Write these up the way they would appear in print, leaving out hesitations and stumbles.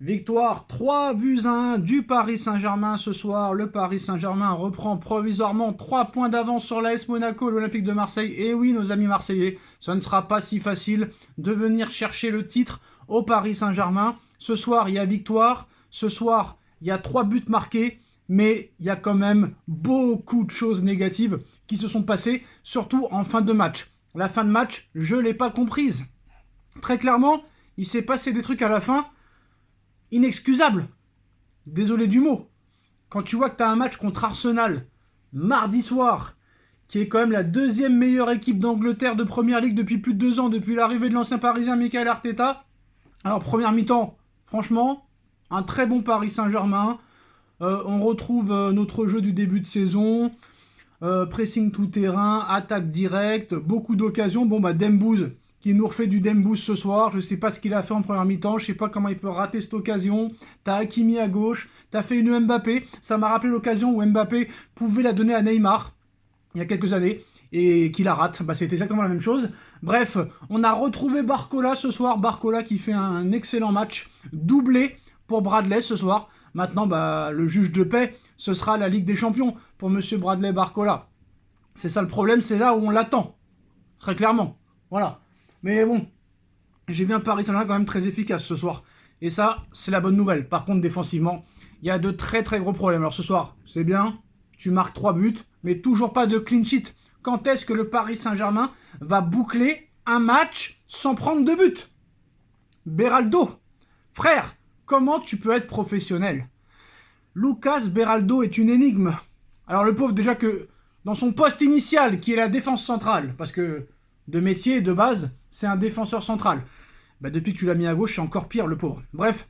Victoire 3-1 du Paris Saint-Germain ce soir. Le Paris Saint-Germain reprend provisoirement 3 points d'avance sur l'AS Monaco et l'Olympique de Marseille. Et oui, nos amis marseillais, ça ne sera pas si facile de venir chercher le titre au Paris Saint-Germain. Ce soir, il y a victoire. Ce soir, il y a 3 buts marqués. Mais il y a quand même beaucoup de choses négatives qui se sont passées, surtout en fin de match. La fin de match, je ne l'ai pas comprise. Très clairement, il s'est passé des trucs à la fin inexcusables. Désolé du mot. Quand tu vois que tu as un match contre Arsenal, mardi soir, qui est quand même la deuxième meilleure équipe d'Angleterre de Première Ligue depuis plus de 2 ans, depuis l'arrivée de l'ancien Parisien Michael Arteta. Alors, première mi-temps, franchement, un très bon Paris Saint-Germain. On retrouve notre jeu du début de saison. Pressing tout terrain, attaque directe, beaucoup d'occasions. Bon, Dembouz qui nous refait du Dembouz ce soir. Je ne sais pas ce qu'il a fait en première mi-temps. Je ne sais pas comment il peut rater cette occasion. T'as Hakimi à gauche. T'as fait une Mbappé. Ça m'a rappelé l'occasion où Mbappé pouvait la donner à Neymar il y a quelques années et qu'il la rate. C'était exactement la même chose. Bref, on a retrouvé Barcola ce soir. Barcola qui fait un excellent match. Doublé pour Bradley ce soir. Maintenant, le juge de paix, ce sera la Ligue des Champions pour Monsieur Bradley Barcola. C'est ça le problème, c'est là où on l'attend. Très clairement. Voilà. Mais bon, j'ai vu un Paris Saint-Germain quand même très efficace ce soir. Et ça, c'est la bonne nouvelle. Par contre, défensivement, il y a de très très gros problèmes. Alors ce soir, c'est bien, tu marques 3 buts, mais toujours pas de clean sheet. Quand est-ce que le Paris Saint-Germain va boucler un match sans prendre de but? Beraldo, frère, comment tu peux être professionnel? Lucas Beraldo est une énigme. Alors le pauvre, déjà que dans son poste initial, qui est la défense centrale, parce que de métier, de base, c'est un défenseur central. Depuis que tu l'as mis à gauche, c'est encore pire, le pauvre. Bref,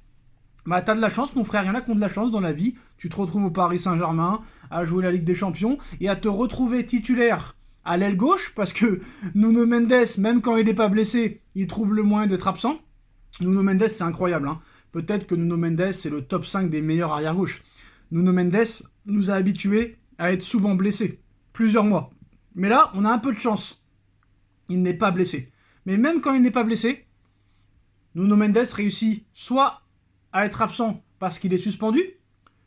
t'as de la chance, mon frère, il y en a qui ont de la chance dans la vie. Tu te retrouves au Paris Saint-Germain, à jouer la Ligue des Champions, et à te retrouver titulaire à l'aile gauche, parce que Nuno Mendes, même quand il n'est pas blessé, il trouve le moyen d'être absent. Nuno Mendes, c'est incroyable, hein. Peut-être que Nuno Mendes, c'est le top 5 des meilleurs arrière-gauche. Nuno Mendes nous a habitués à être souvent blessés. Plusieurs mois. Mais là, on a un peu de chance. Il n'est pas blessé. Mais même quand il n'est pas blessé, Nuno Mendes réussit soit à être absent parce qu'il est suspendu,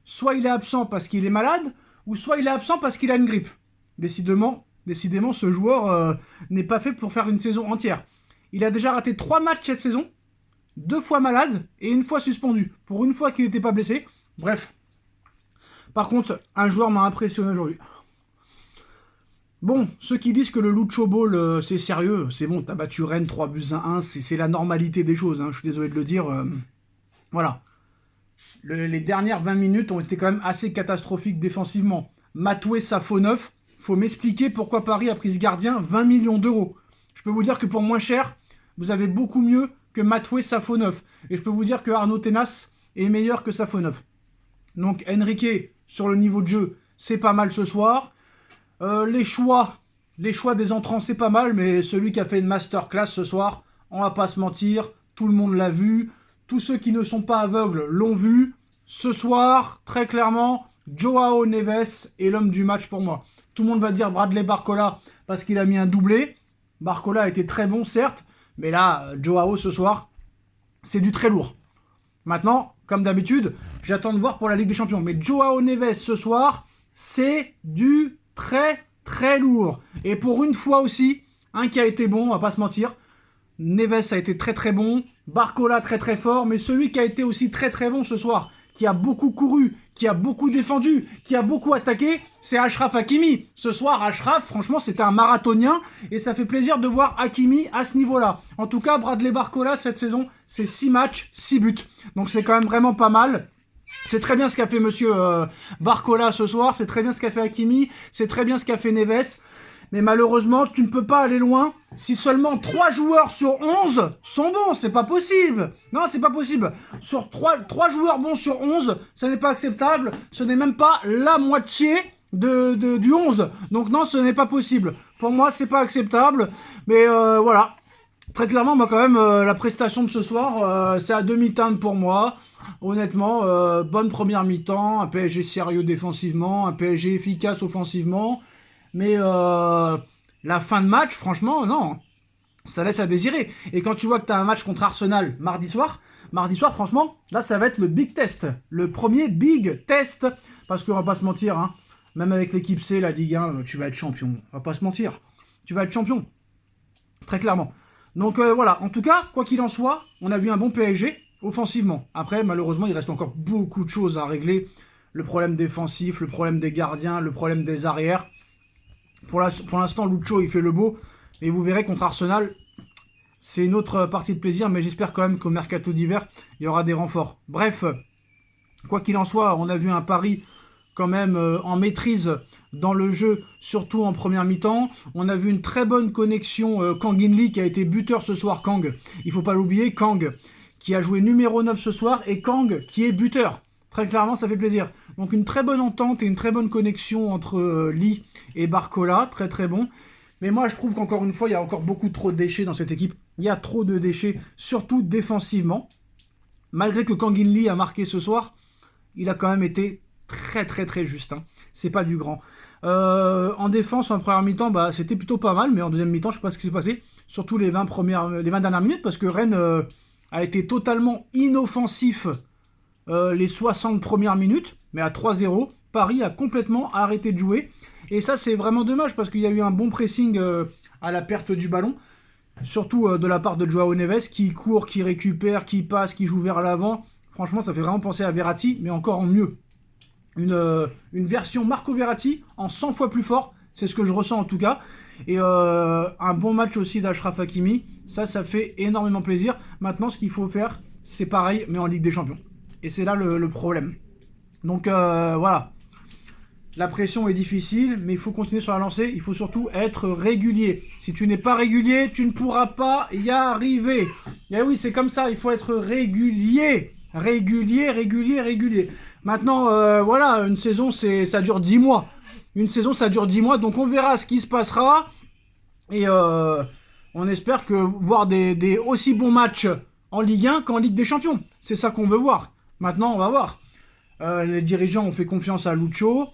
soit il est absent parce qu'il est malade, ou soit il est absent parce qu'il a une grippe. Décidément, ce joueur n'est pas fait pour faire une saison entière. Il a déjà raté 3 matchs cette saison, 2 fois malade et 1 fois suspendu. Pour une fois qu'il n'était pas blessé. Bref. Par contre, un joueur m'a impressionné aujourd'hui. Bon, ceux qui disent que le Lucho Ball, c'est sérieux, c'est bon, t'as battu Rennes 3-1, c'est la normalité des choses, hein, je suis désolé de le dire. Voilà. Les dernières 20 minutes ont été quand même assez catastrophiques défensivement. Matoué Safonov, faut m'expliquer pourquoi Paris a pris ce gardien 20 millions d'euros. Je peux vous dire que pour moins cher, vous avez beaucoup mieux que Matoué Safonov. Et je peux vous dire que Arnaud Tenas est meilleur que Safonov. Donc Enrique, sur le niveau de jeu, c'est pas mal ce soir. Les choix des entrants, c'est pas mal, mais celui qui a fait une masterclass ce soir, on va pas se mentir, tout le monde l'a vu. Tous ceux qui ne sont pas aveugles l'ont vu. Ce soir, très clairement, Joao Neves est l'homme du match pour moi. Tout le monde va dire Bradley Barcola parce qu'il a mis un doublé. Barcola a été très bon, certes, mais là, Joao ce soir, c'est du très lourd. Maintenant, comme d'habitude, j'attends de voir pour la Ligue des Champions. Mais Joao Neves ce soir, c'est du très très lourd. Et pour une fois aussi, un qui a été bon, on va pas se mentir. Neves a été très très bon. Barcola très très fort. Mais celui qui a été aussi très très bon ce soir, qui a beaucoup couru, qui a beaucoup défendu, qui a beaucoup attaqué, c'est Achraf Hakimi. Ce soir, Achraf, franchement, c'était un marathonien. Et ça fait plaisir de voir Hakimi à ce niveau-là. En tout cas, Bradley Barcola, cette saison, c'est 6 matchs, 6 buts. Donc c'est quand même vraiment pas mal. C'est très bien ce qu'a fait monsieur Barcola ce soir, c'est très bien ce qu'a fait Hakimi, c'est très bien ce qu'a fait Neves. Mais malheureusement, tu ne peux pas aller loin si seulement 3 joueurs sur 11 sont bons. C'est pas possible. Non, c'est pas possible. Sur 3 joueurs bons sur 11, ça n'est pas acceptable. Ce n'est même pas la moitié du 11. Donc non, ce n'est pas possible. Pour moi, c'est pas acceptable. Mais voilà. Très clairement, moi quand même, la prestation de ce soir, c'est à demi-teinte pour moi. Honnêtement, bonne première mi-temps, un PSG sérieux défensivement, un PSG efficace offensivement. Mais la fin de match, franchement, non. Ça laisse à désirer. Et quand tu vois que tu as un match contre Arsenal mardi soir, Mardi soir, franchement, là, ça va être le big test. Le premier big test. Parce qu'on va pas se mentir, hein, même avec l'équipe C, la Ligue 1, tu vas être champion. On va pas se mentir. Tu vas être champion. Très clairement. Donc voilà, en tout cas, quoi qu'il en soit, on a vu un bon PSG offensivement. Après, malheureusement, il reste encore beaucoup de choses à régler. Le problème défensif, le problème des gardiens, le problème des arrières. Pour l'instant, Lucho, il fait le beau. Et vous verrez contre Arsenal, c'est une autre partie de plaisir. Mais j'espère quand même qu'au mercato d'hiver, il y aura des renforts. Bref, quoi qu'il en soit, on a vu un Paris quand même en maîtrise dans le jeu, surtout en première mi-temps. On a vu une très bonne connexion. Kang In Lee qui a été buteur ce soir. Kang, il faut pas l'oublier. Kang qui a joué numéro 9 ce soir. Et Kang qui est buteur. Très clairement, ça fait plaisir. Donc une très bonne entente et une très bonne connexion entre Lee et Barcola. Très très bon. Mais moi, je trouve qu'encore une fois, il y a encore beaucoup trop de déchets dans cette équipe. Il y a trop de déchets, surtout défensivement. Malgré que Kang In Lee a marqué ce soir, il a quand même été très très très juste. Hein. C'est pas du grand. En défense, en première mi-temps, bah, c'était plutôt pas mal. Mais en deuxième mi-temps, je sais pas ce qui s'est passé. Surtout les 20 dernières minutes. Parce que Rennes a été totalement inoffensif les 60 premières minutes. Mais à 3-0, Paris a complètement arrêté de jouer. Et ça, c'est vraiment dommage parce qu'il y a eu un bon pressing à la perte du ballon. Surtout de la part de Joao Neves qui court, qui récupère, qui passe, qui joue vers l'avant. Franchement, ça fait vraiment penser à Verratti, mais encore en mieux. Une version Marco Verratti en 100 fois plus fort. C'est ce que je ressens en tout cas. Et un bon match aussi d'Achraf Hakimi. Ça fait énormément plaisir. Maintenant, ce qu'il faut faire, c'est pareil, mais en Ligue des Champions. Et c'est là le problème. Donc voilà. La pression est difficile, mais il faut continuer sur la lancée. Il faut surtout être régulier. Si tu n'es pas régulier, tu ne pourras pas y arriver. Et oui, c'est comme ça. Il faut être régulier. Régulier. Maintenant, voilà, une saison, ça dure 10 mois. Une saison, ça dure 10 mois. Donc on verra ce qui se passera. Et on espère voir des aussi bons matchs en Ligue 1 qu'en Ligue des Champions. C'est ça qu'on veut voir. Maintenant, on va voir. Les dirigeants ont fait confiance à Lucho.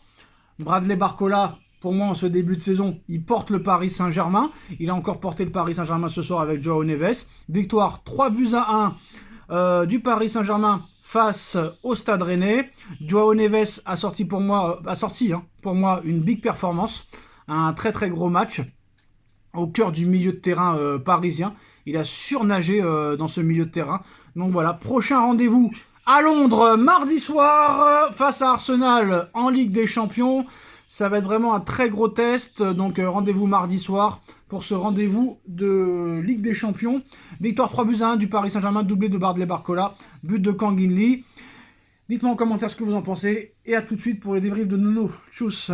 Bradley Barcola, pour moi, en ce début de saison, il porte le Paris Saint-Germain. Il a encore porté le Paris Saint-Germain ce soir avec Joao Neves. Victoire 3-1 du Paris Saint-Germain face au Stade Rennais. Joao Neves a sorti pour moi une big performance. Un très très gros match au cœur du milieu de terrain parisien. Il a surnagé dans ce milieu de terrain. Donc voilà, prochain rendez-vous à Londres, mardi soir, face à Arsenal en Ligue des Champions. Ça va être vraiment un très gros test. Donc rendez-vous mardi soir pour ce rendez-vous de Ligue des Champions. Victoire 3-1 du Paris Saint-Germain, doublé de Bradley Barcola, but de Kang In Lee. Dites-moi en commentaire ce que vous en pensez. Et à tout de suite pour les débriefs de Nuno. Tchuss.